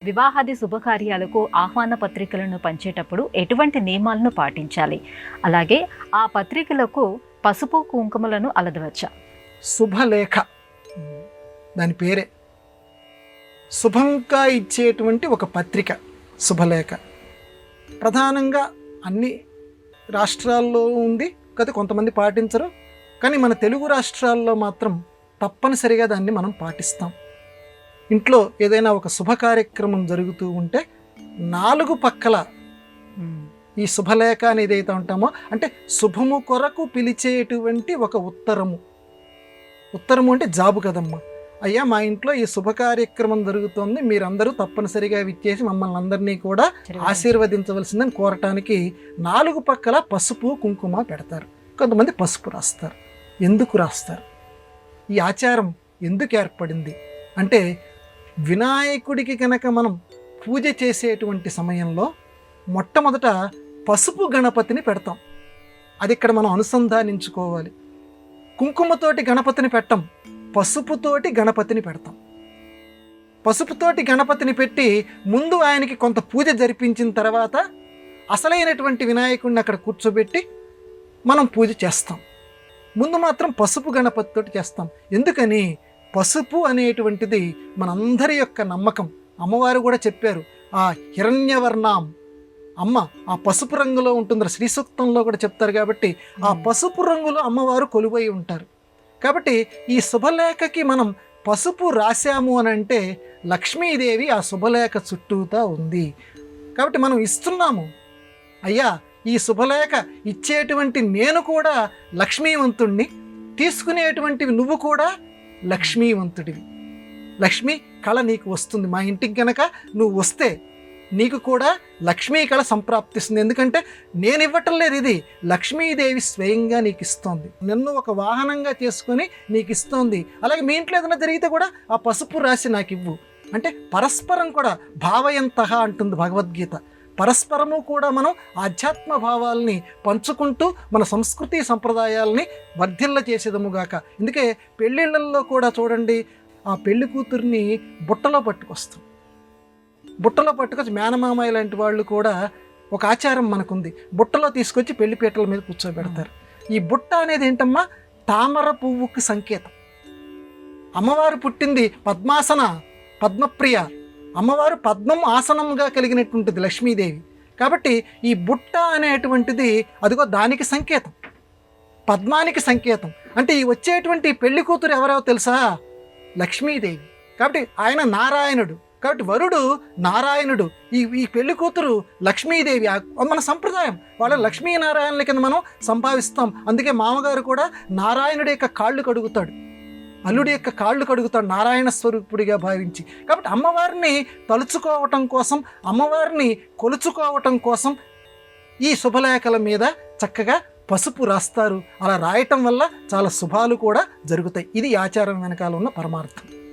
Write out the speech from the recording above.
వివాహాది శుభకార్యాలకు ఆహ్వాన పత్రికలను పంచేటప్పుడు ఎటువంటి నియమాలను పాటించాలి? అలాగే ఆ పత్రికలకు పసుపు కుంకుమలను అలదవచ్చా? శుభలేఖ దాని పేరే. శుభంగా ఇచ్చేటువంటి ఒక పత్రిక శుభలేఖ. ప్రధానంగా అన్ని రాష్ట్రాల్లో ఉంది కదా, కొంతమంది పాటించరు. కానీ మన తెలుగు రాష్ట్రాల్లో మాత్రం తప్పనిసరిగా దాన్ని మనం పాటిస్తాం. ఇంట్లో ఏదైనా ఒక శుభ కార్యక్రమం జరుగుతూ ఉంటే 4 పక్కల ఈ శుభలేఖ అనేది ఏదైతే ఉంటామో, అంటే శుభము కొరకు పిలిచేటువంటి ఒక ఉత్తరము. ఉత్తరము అంటే జాబు కదమ్మా. అయ్యా, మా ఇంట్లో ఈ శుభ కార్యక్రమం జరుగుతోంది, మీరందరూ తప్పనిసరిగా విచ్చేసి మమ్మల్ని అందరినీ కూడా ఆశీర్వదించవలసిందని కోరటానికి 4 పక్కల పసుపు కుంకుమ పెడతారు. కొంతమంది పసుపు రాస్తారు. ఎందుకు రాస్తారు? ఈ ఆచారం ఎందుకు ఏర్పడింది అంటే, వినాయకుడికి కనుక మనం పూజ చేసేటువంటి సమయంలో మొట్టమొదట పసుపు గణపతిని పెడతాం. అది ఇక్కడ మనం అనుసంధానించుకోవాలి. కుంకుమతోటి గణపతిని పెట్టం, పసుపుతోటి గణపతిని పెడతాం. పసుపుతోటి గణపతిని పెట్టి ముందు ఆయనకి కొంత పూజ జరిపించిన తర్వాత అసలైనటువంటి వినాయకుడిని అక్కడ కూర్చోబెట్టి మనం పూజ చేస్తాం. ముందు మాత్రం పసుపు గణపతితోటి చేస్తాం. ఎందుకని? పసుపు అనేటువంటిది మనందరి యొక్క నమ్మకం. అమ్మవారు కూడా చెప్పారు, ఆ హిరణ్యవర్ణం అమ్మ ఆ పసుపు రంగులో ఉంటుంది, శ్రీ సూక్తంలో కూడా చెప్తారు. కాబట్టి ఆ పసుపు రంగులో అమ్మవారు కొలువై ఉంటారు. కాబట్టి ఈ శుభలేఖకి మనం పసుపు రాశాము అని అంటే లక్ష్మీదేవి ఆ శుభలేఖ చుట్టూతా ఉంది. కాబట్టి మనం ఇస్తున్నాము. అయ్యా, ఈ శుభలేఖ ఇచ్చేటువంటి నేను కూడా లక్ష్మీవంతుణ్ణి, తీసుకునేటువంటివి నువ్వు కూడా లక్ష్మీవంతుడివి. లక్ష్మీ కళ నీకు వస్తుంది. మా ఇంటికి గనక నువ్వు వస్తే నీకు కూడా లక్ష్మీ కళ సంప్రాప్తిస్తుంది. ఎందుకంటే నేను ఇవ్వటం లేదు, ఇది లక్ష్మీదేవి స్వయంగా నీకు ఇస్తోంది. నన్ను ఒక వాహనంగా చేసుకొని నీకు ఇస్తోంది. అలాగే మీ ఇంట్లో ఏదైనా జరిగితే కూడా ఆ పసుపు రాసి నాకు ఇవ్వు అంటే పరస్పరం కూడా భావయంతః అంటుంది భగవద్గీత. పరస్పరము కూడా మనం ఆధ్యాత్మ భావాల్ని పంచుకుంటూ మన సంస్కృతి సంప్రదాయాల్ని వర్ధిల్ల చేసేదముగాక. అందుకే పెళ్ళిళ్ళల్లో కూడా చూడండి, ఆ పెళ్లి కూతుర్ని బుట్టలో పట్టుకొస్తాం. బుట్టలో పట్టుకొచ్చి మేనమామయ్య లాంటి వాళ్ళు కూడా ఒక ఆచారం మనకుంది, బుట్టలో తీసుకొచ్చి పెళ్లిపీటల మీద కూర్చోబెడతారు. ఈ బుట్ట అనేది ఏంటమ్మా? తామర పువ్వుకి సంకేతం. అమ్మవారు పుట్టింది పద్మాసన, పద్మప్రియ. అమ్మవారు పద్మం ఆసనంగా కలిగినటువంటిది లక్ష్మీదేవి. కాబట్టి ఈ బుట్ట అనేటువంటిది అదిగో దానికి సంకేతం, పద్మానికి సంకేతం. అంటే ఈ వచ్చేటువంటి పెళ్లి కూతురు ఎవరో తెలుసా? లక్ష్మీదేవి. కాబట్టి ఆయన నారాయణుడు, కాబట్టి వరుడు నారాయణుడు, ఈ పెళ్లి కూతురు లక్ష్మీదేవి. మన సంప్రదాయం. వాళ్ళ లక్ష్మీనారాయణుల కింద మనం సంభావిస్తాం. అందుకే మామగారు కూడా నారాయణుడి యొక్క కాళ్ళు కడుగుతాడు, అల్లుడి యొక్క కాళ్ళు కడుగుతాడు నారాయణ స్వరూపుడిగా భావించి. కాబట్టి అమ్మవారిని తలుచుకోవటం కోసం, అమ్మవారిని కొలుచుకోవటం కోసం ఈ శుభలేఖల మీద చక్కగా పసుపు రాస్తారు. అలా రాయటం వల్ల చాలా శుభాలు కూడా జరుగుతాయి. ఇది ఆచారం వెనకాల ఉన్న పరమార్థం.